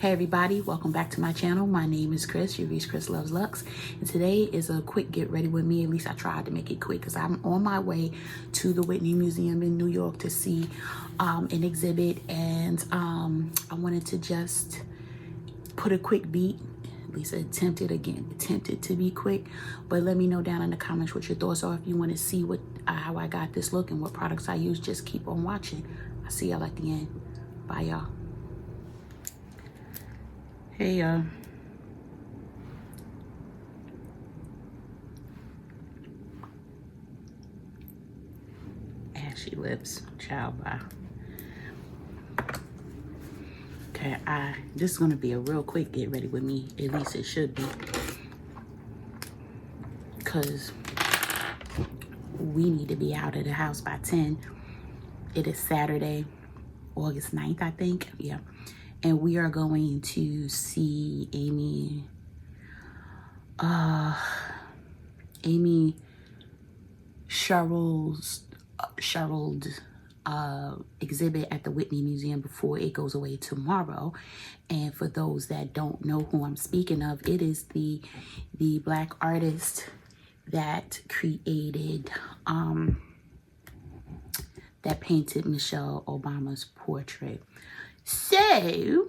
Hey everybody, welcome back to my channel. My name is Chris. You reach Chris Loves Lux, and today is a quick get ready with me. At least I tried to make it quick because I'm on my way to the Whitney Museum in New York to see an exhibit, and I wanted to just put a quick beat. At least attempted to be quick, but let me know down in the comments what your thoughts are. If you want to see what how I got this look and what products I use, just keep on watching. I'll see y'all at the end. Bye y'all. Hey y'all. Ashy lips, child, bye. Okay, this is gonna be a real quick get ready with me. At least it should be, because we need to be out of the house by 10. It is Saturday, August 9th, I think. Yeah. And we are going to see Amy Sherrill's exhibit at the Whitney Museum before it goes away tomorrow. And for those that don't know who I'm speaking of, it is the Black artist that created that painted Michelle Obama's portrait. So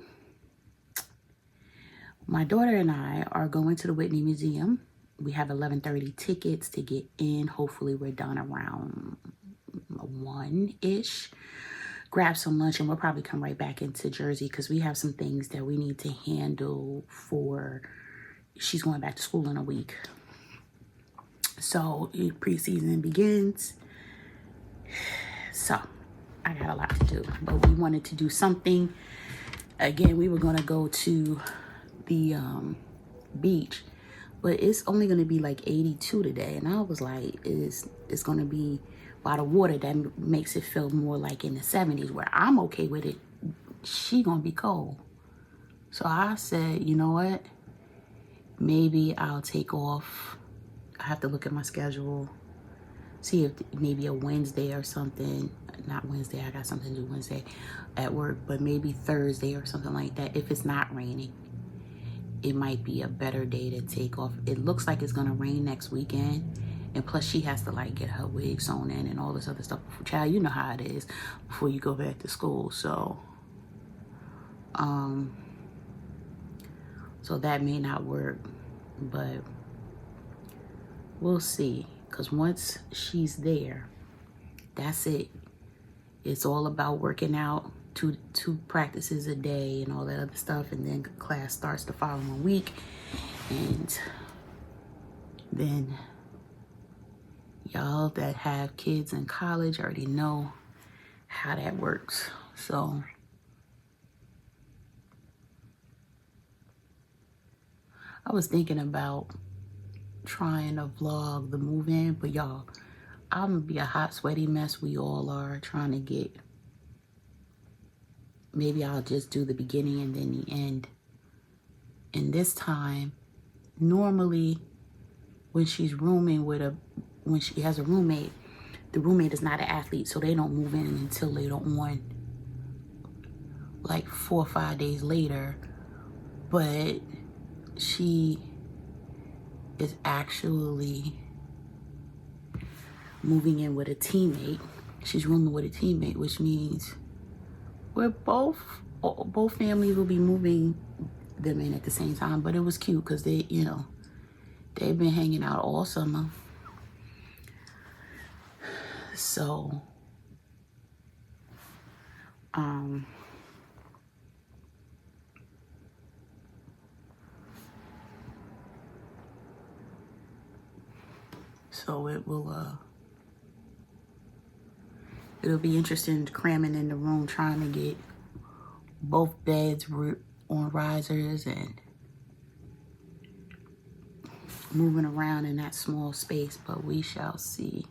my daughter and I are going to the Whitney Museum. We have 11:30 tickets to get in. Hopefully we're done around 1-ish. Grab some lunch and we'll probably come right back into Jersey because we have some things that we need to handle for, she's going back to school in a week. So preseason begins. So I got a lot to do, but we wanted to do something. Again, we were going to go to the beach, but it's only going to be like 82 today. And I was like, it's going to be by the water. That makes it feel more like in the 70s, where I'm okay with it. She going to be cold. So I said, you know what? Maybe I'll take off. I have to look at my schedule. See if maybe a Wednesday or something. Not Wednesday, I got something to do Wednesday at work, but maybe Thursday or something like that. If it's not raining, it might be a better day to take off. It looks like it's gonna rain next weekend. And plus she has to like get her wig sewn in and all this other stuff. Child, you know how it is before you go back to school. So, so that may not work, but we'll see. Cause once she's there, that's it. It's all about working out, two practices a day and all that other stuff. And then class starts the following week. And then y'all that have kids in college already know how that works. So I was thinking about trying to vlog the move-in, but y'all, I'm gonna be a hot, sweaty mess. We all are trying to get. Maybe I'll just do the beginning and then the end. And this time, normally, when she's rooming with when she has a roommate, the roommate is not an athlete, so they don't move in until later on, like 4 or 5 days later. But she is actually moving in with a teammate. She's rooming with a teammate, which means we're both families will be moving them in at the same time. But it was cute because they, you know, they've been hanging out all summer. So so it will it'll be interesting cramming in the room, trying to get both beds on risers and moving around in that small space, but we shall see.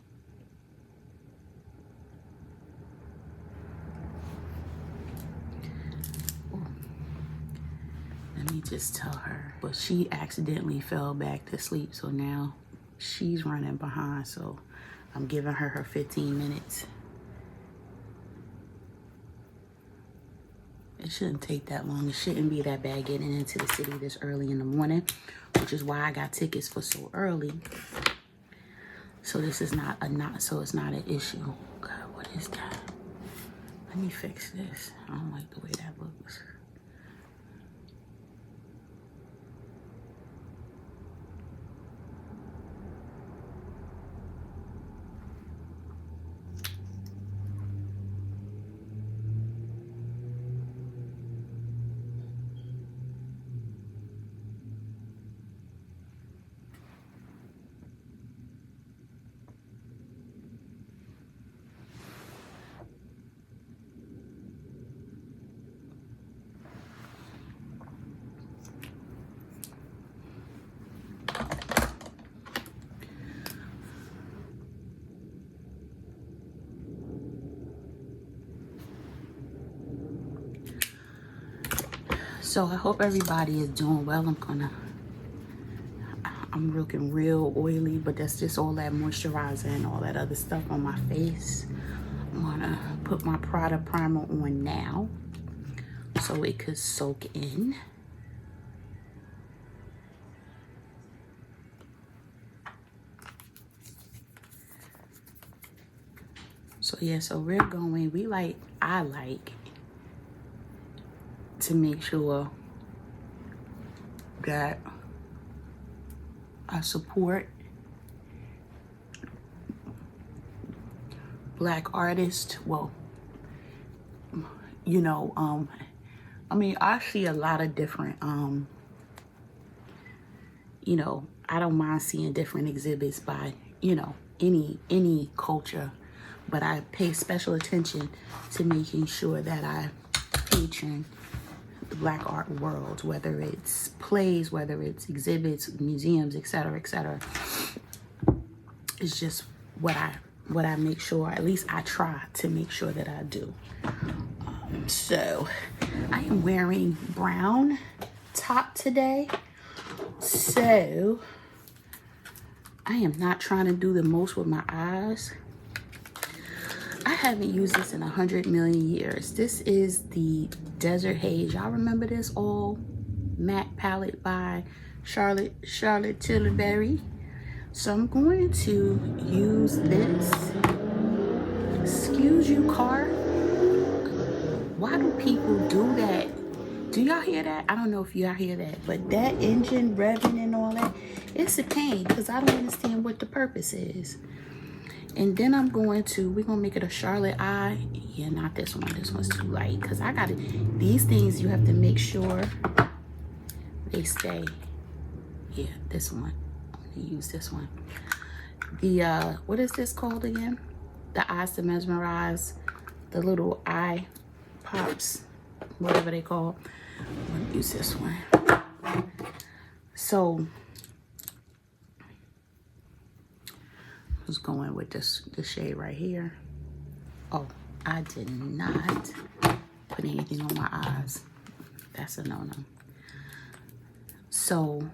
Let me just tell her. But she accidentally fell back to sleep, so now she's running behind, so I'm giving her 15 minutes. It shouldn't take that long. It shouldn't be that bad getting into the city this early in the morning, which is why I got tickets for so early. So this is not it's not an issue. God, what is that? Let me fix this. I don't like the way that looks. So I hope everybody is doing well. I'm looking real oily, but that's just all that moisturizer and all that other stuff on my face. I'm gonna put my Prada primer on now so it could soak in. So yeah, so we're going, I like to make sure that I support Black artists. Well, you know, I mean, I see a lot of different, you know, I don't mind seeing different exhibits by, you know, any culture, but I pay special attention to making sure that I patron the Black art world, whether it's plays, whether it's exhibits, museums, etc., etc. It's just what I make sure, at least I try to make sure that I do. So I am wearing brown top today. So I am not trying to do the most with my eyes. I haven't used this in 100 million years. This is the Desert Haze. Y'all remember this all matte palette by Charlotte Tilbury. So I'm going to use this. Excuse you, car. Why do people do that? Do y'all hear that? I don't know if y'all hear that, but that engine revving and all that, it's a pain because I don't understand what the purpose is. And then we're gonna make it a Charlotte eye. Yeah, not this one. This one's too light because I got it. These things you have to make sure they stay. Yeah, this one. I'm gonna use this one. The, what is this called again? The Eyes to Mesmerize. The little eye pops, whatever they call. I'm gonna use this one. So, I was going with this shade right here. Oh, I did not put anything on my eyes. That's a no-no. So,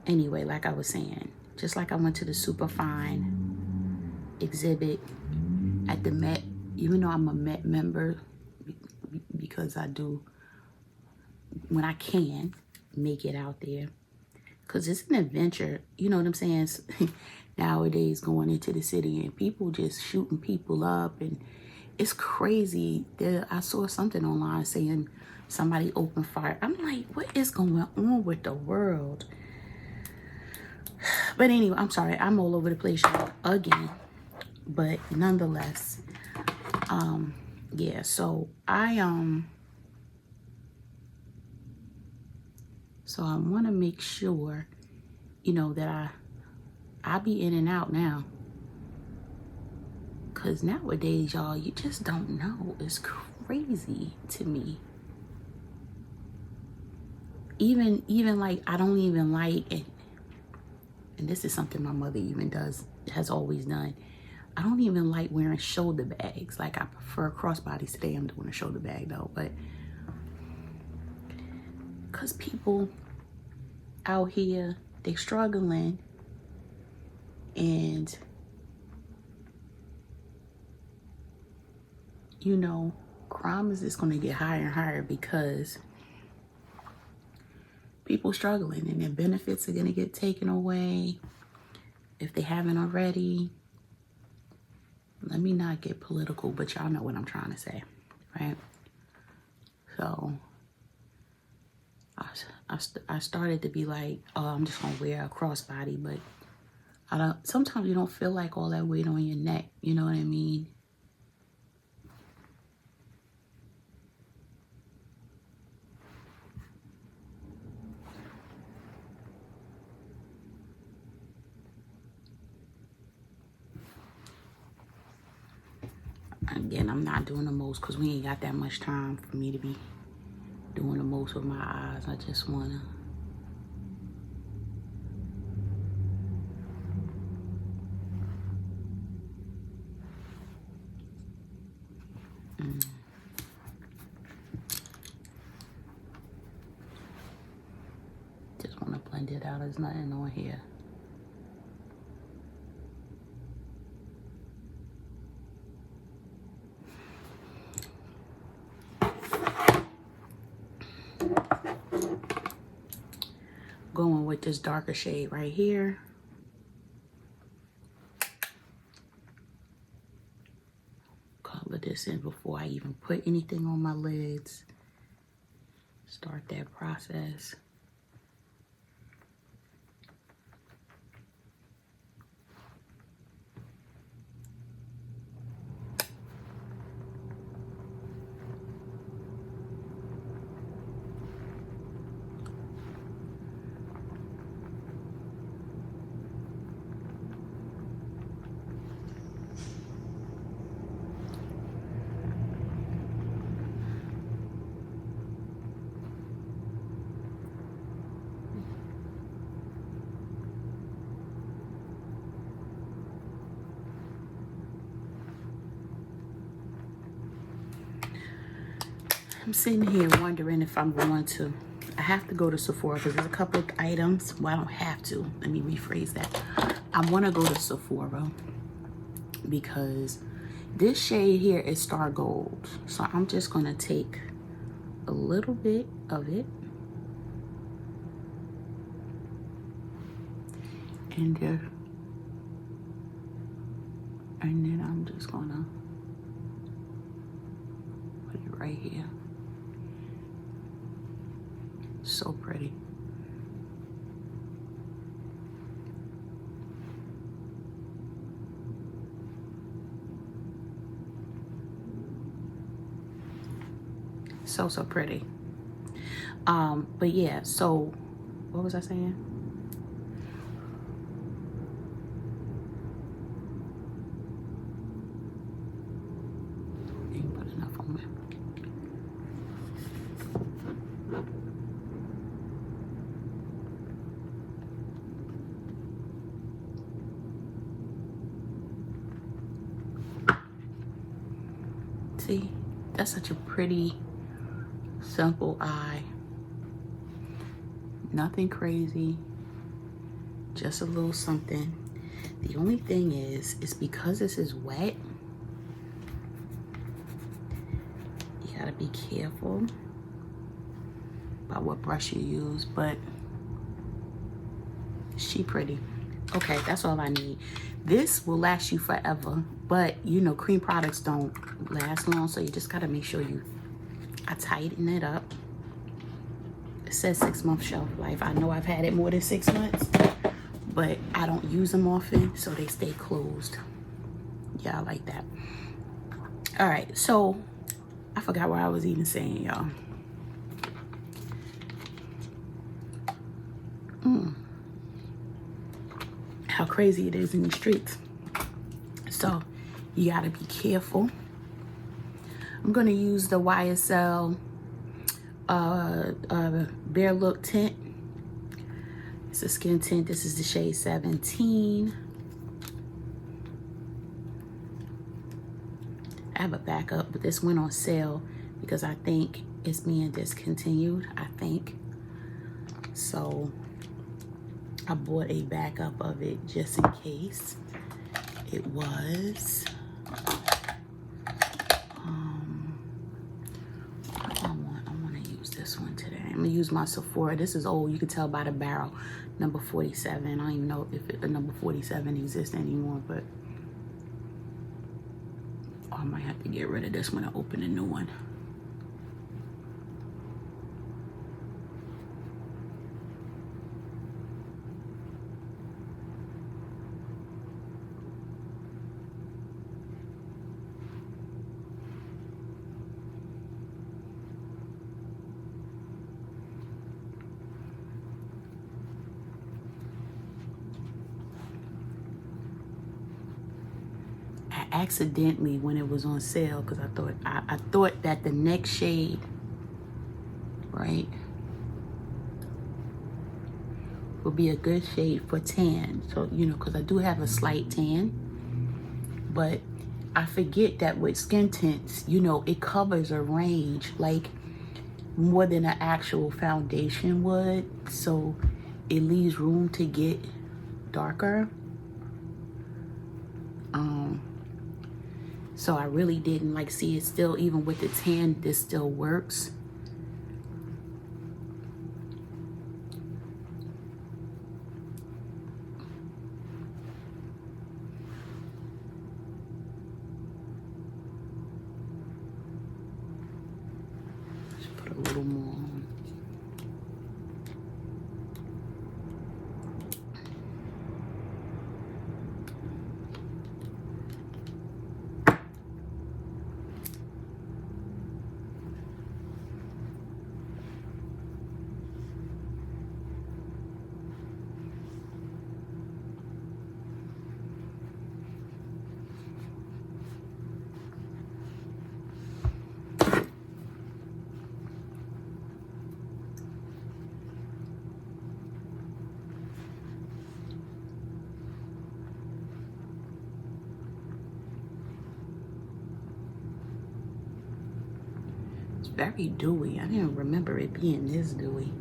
anyway, like I was saying, just like I went to the Superfine exhibit at the Met, even though I'm a Met member, because I do, when I can, make it out there. Because it's an adventure, you know what I'm saying? Nowadays, going into the city and people just shooting people up, and it's crazy. I saw something online saying somebody opened fire. I'm like, what is going on with the world? But anyway, I'm sorry, I'm all over the place again. But nonetheless, yeah, so I want to make sure, you know, that I be in and out now. Because nowadays, y'all, you just don't know. It's crazy to me. Even like, I don't even like it. And this is something my mother even has always done. I don't even like wearing shoulder bags. Like, I prefer crossbodies. Today I'm doing a shoulder bag though, but because people out here, they struggling, and you know, promise it's going to get higher and higher because people struggling and their benefits are going to get taken away if they haven't already. Let me not get political, but y'all know what I'm trying to say, right? So I started to be like, oh, I'm just gonna wear a crossbody, but sometimes you don't feel like all that weight on your neck, you know what I mean? Again, I'm not doing the most because we ain't got that much time for me to be doing the most with my eyes. I just wanna blend it out. There's nothing on here. Going with this darker shade right here. Color this in before I even put anything on my lids. Start that process. I'm sitting here wondering if I'm going to, I have to go to Sephora because there's a couple of items. Well, I don't have to. Let me rephrase that. I want to go to Sephora because this shade here is Star Gold. So I'm just going to take a little bit of it. And then I'm just going to put it right here. So pretty. So pretty. But yeah, so what was I saying? Didn't put enough on there. See, that's such a pretty, simple eye. Nothing crazy, just a little something. The only thing is because this is wet, you gotta be careful about what brush you use, but she pretty. Okay, that's all I need. This will last you forever, but you know, cream products don't last long, so you just gotta make sure I tighten it up. It says 6-month shelf life. I know I've had it more than 6 months, but I don't use them often, so they stay closed. Yeah, I like that. All right, so I forgot what I was even saying, y'all. How crazy it is in the streets. So you gotta be careful. I'm gonna use the YSL Bare Look tint. It's a skin tint. This is the shade 17. I have a backup, but this went on sale because I think it's being discontinued, I think. So I bought a backup of it just in case. It was this one today. I'm gonna use my Sephora. This is old. You can tell by the barrel. Number 47. I don't even know if the number 47 exists anymore, but I might have to get rid of this when I open a new one. Accidentally, when it was on sale, because I thought that the next shade, right, would be a good shade for tan. So, you know, because I do have a slight tan, but I forget that with skin tints, you know, it covers a range like more than an actual foundation would, so it leaves room to get darker. So I really didn't like see it still, even with the tan, this still works. Just put a little more on. Very dewy. I didn't remember it being this dewy.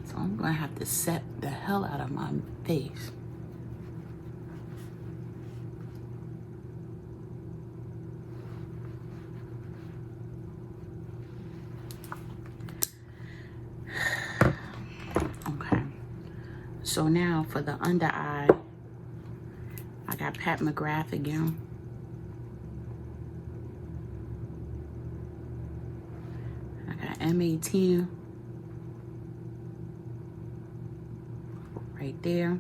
So I'm gonna have to set the hell out of my face. Okay. So now for the under eye, I got Pat McGrath again. M18 right there,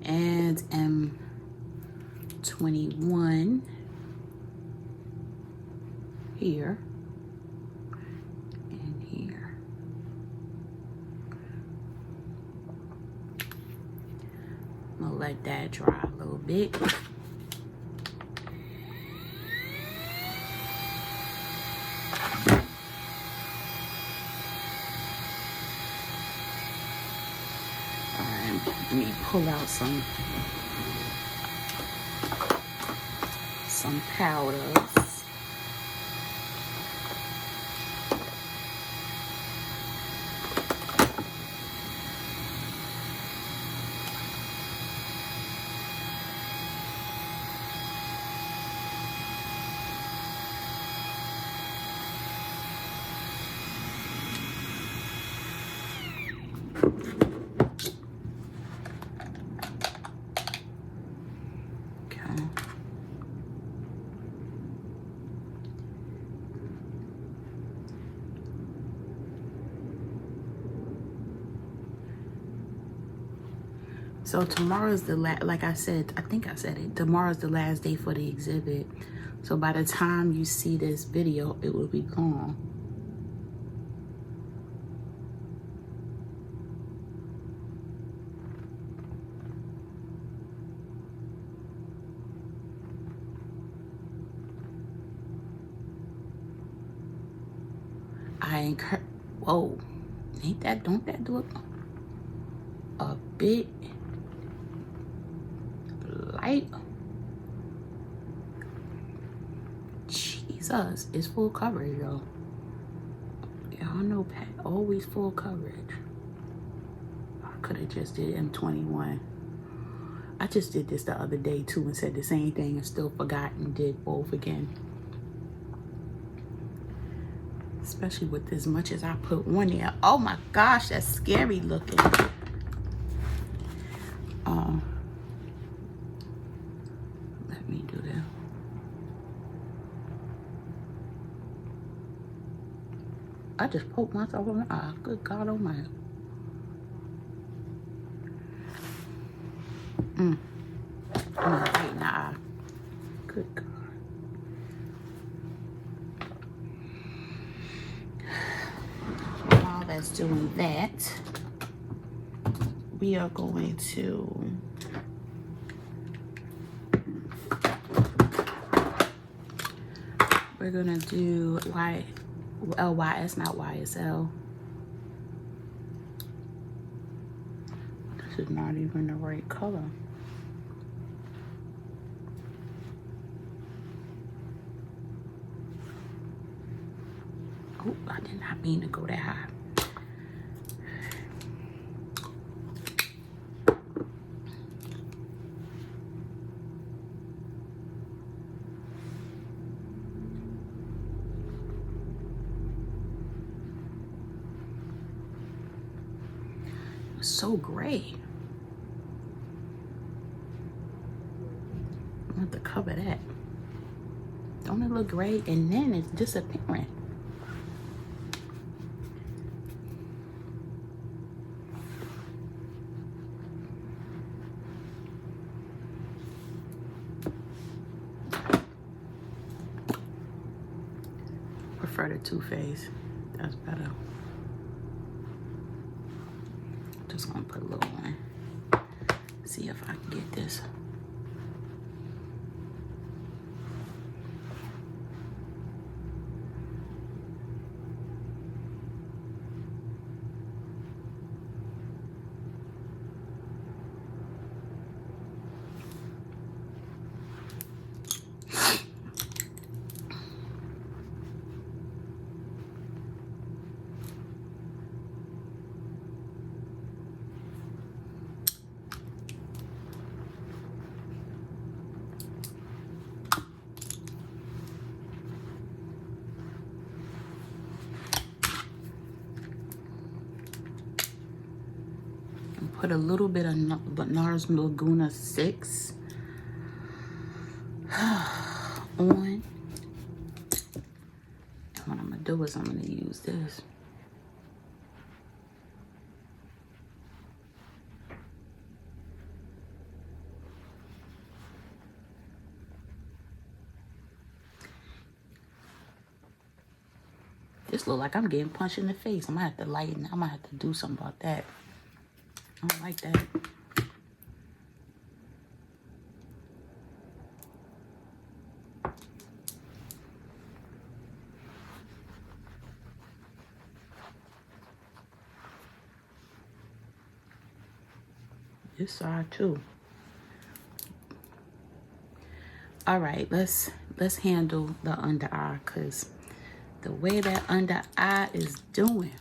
and M21 here and here. I'm gonna let that dry a little bit. Let me pull out some powders. So tomorrow's the like I said, I think I said it, tomorrow's the last day for the exhibit. So by the time you see this video, it will be gone. I encourage, whoa, ain't that, don't that look a bit light? Jesus, it's full coverage, y'all. Y'all know Pat, always full coverage. I could have just did M21. I just did this the other day too and said the same thing and still forgot and did both again. especially with as much as I put on there. Oh my gosh, that's scary looking. Let me do that. I just poked myself on the eye. Good God almighty. Right now. Good God. While that's doing that, we are going to we're gonna do LYS, not YSL. This is not even the right color. Oh, I did not mean to go that high. It's so gray. I have to cover that. Don't it look gray? And then it's disappearing. Prefer the Too Faced. That's better. Just gonna put a little one. See if I can get this. Put a little bit of NARS Laguna 6 on. And what I'm gonna do is I'm gonna use this. This look like I'm getting punched in the face. I'm gonna have to lighten. I'm gonna have to do something about that. I don't like that. This side too. All right, let's handle the under eye, because the way that under eye is doing.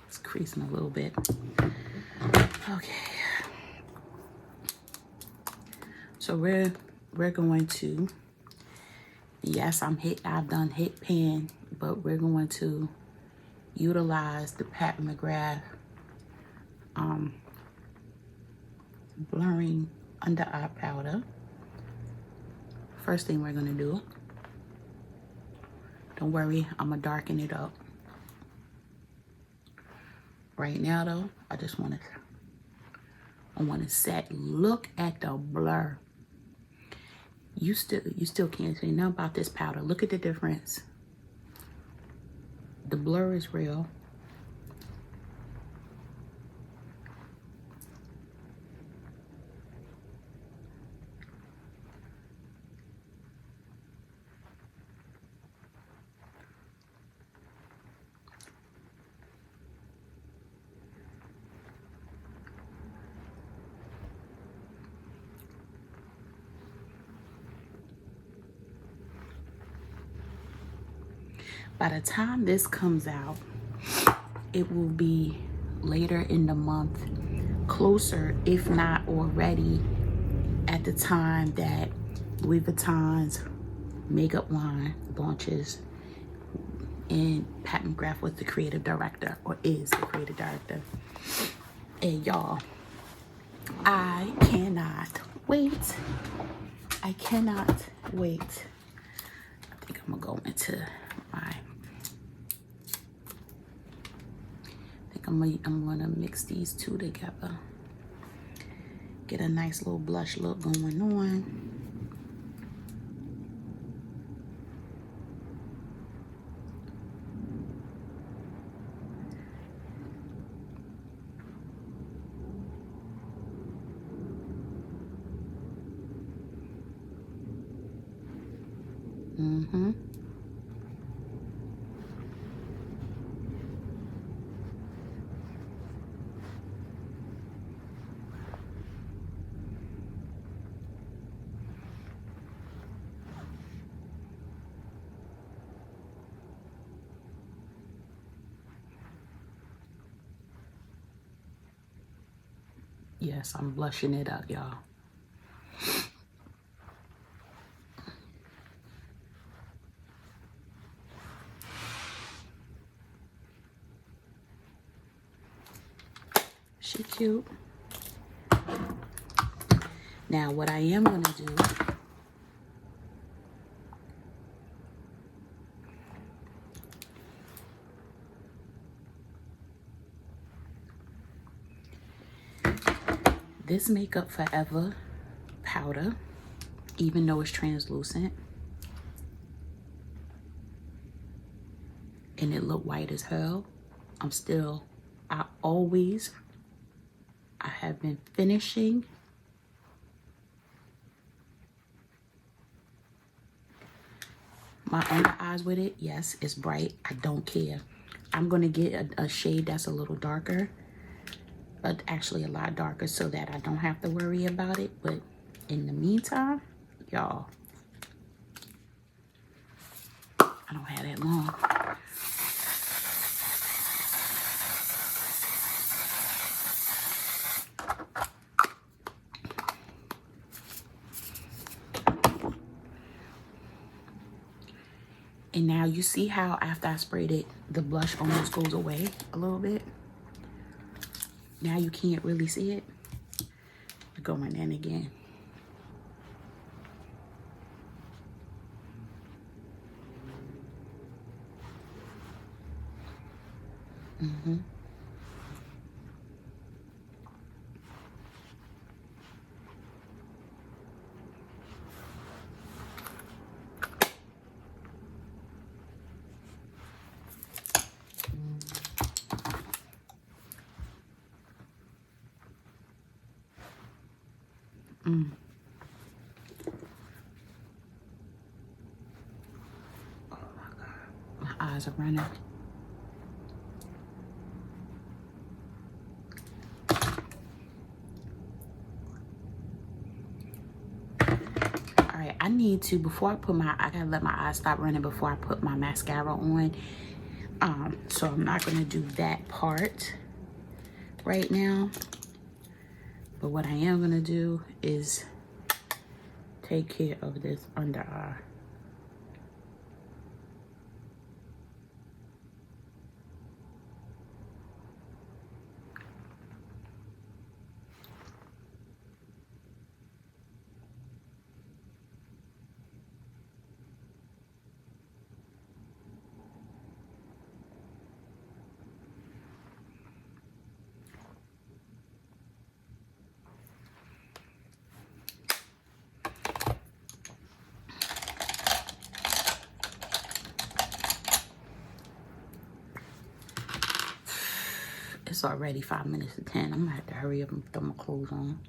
It's creasing a little bit. Okay. So we're going to, yes, I've done hit pan, but we're going to utilize the Pat McGrath blurring under eye powder. First thing we're gonna do, don't worry, I'm gonna darken it up. Right now though, I want to set, look at the blur. You still can't say nothing about this powder. Look at the difference. The blur is real. By the time this comes out, it will be later in the month. closer, if not already, at the time that Louis Vuitton's makeup line launches, and Pat McGrath was the creative director, or is the creative director. And y'all, I cannot wait. I cannot wait. I think I'm gonna go into my, I'm gonna mix these two together. Get a nice little blush look going on. Yes, I'm blushing it up, y'all. She cute. Now, what I am gonna do, this Makeup Forever powder, even though it's translucent and it look white as hell, I have been finishing my under eyes with it. Yes, it's bright. I don't care. I'm gonna get a shade that's a little darker, but actually a lot darker, so that I don't have to worry about it. But in the meantime, y'all, I don't have that long. And now you see how after I sprayed it, the blush almost goes away a little bit. Now you can't really see it. Going in again. Oh my God, my eyes are running. All right, I need to, before I put I gotta let my eyes stop running before I put my mascara on. So I'm not gonna do that part right now. But what I am gonna do is take care of this under eye. It's already 5 minutes to 10. I'm gonna have to hurry up and throw my clothes on.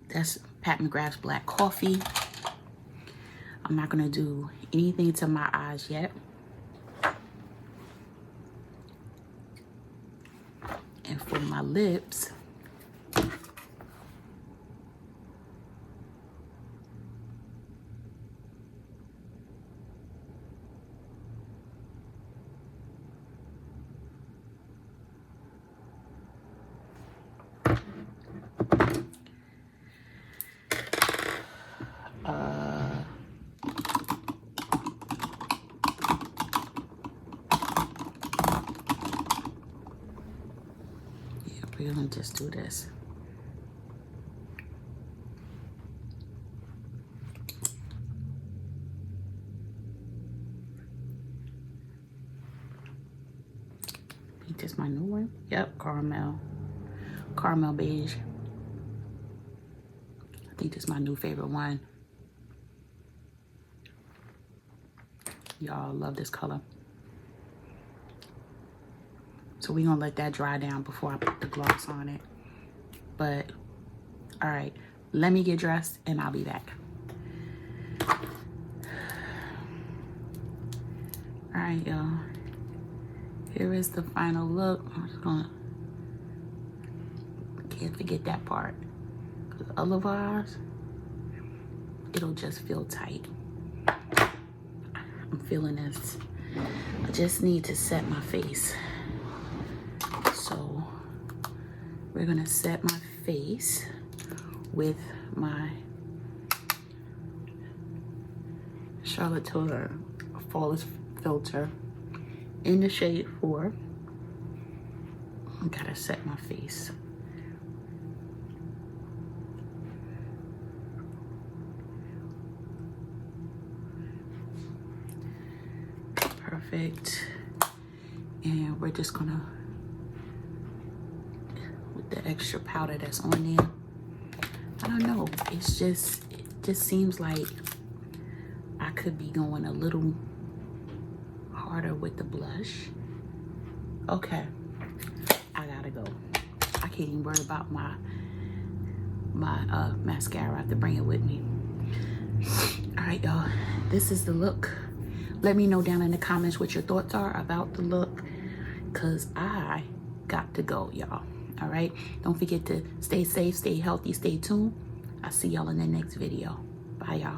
That's Pat McGrath's Black Coffee. I'm not gonna do anything to my eyes yet. And for for my lips. We're gonna just do this. Is this my new one? Yep, caramel beige. I think this is my new favorite one. Y'all love this color. So we're gonna let that dry down before I put the gloss on it. But, all right, let me get dressed and I'll be back. All right, y'all. Here is the final look. I'm just gonna, can't forget that part. Because otherwise, it'll just feel tight. I'm feeling this. I just need to set my face. So we're gonna set my face with my Charlotte Tilbury Flawless Filter in the shade 4. I gotta set my face. Perfect. And we're just gonna, with the extra powder that's on there, I don't know, it just seems like I could be going a little harder with the blush. Okay, I gotta go. I can't even worry about my mascara. I have to bring it with me. All right, y'all, this is the look. Let me know down in the comments what your thoughts are about the look, because I got to go, y'all. All right, don't forget to stay safe, stay healthy, stay tuned. I'll see y'all in the next video. Bye, y'all.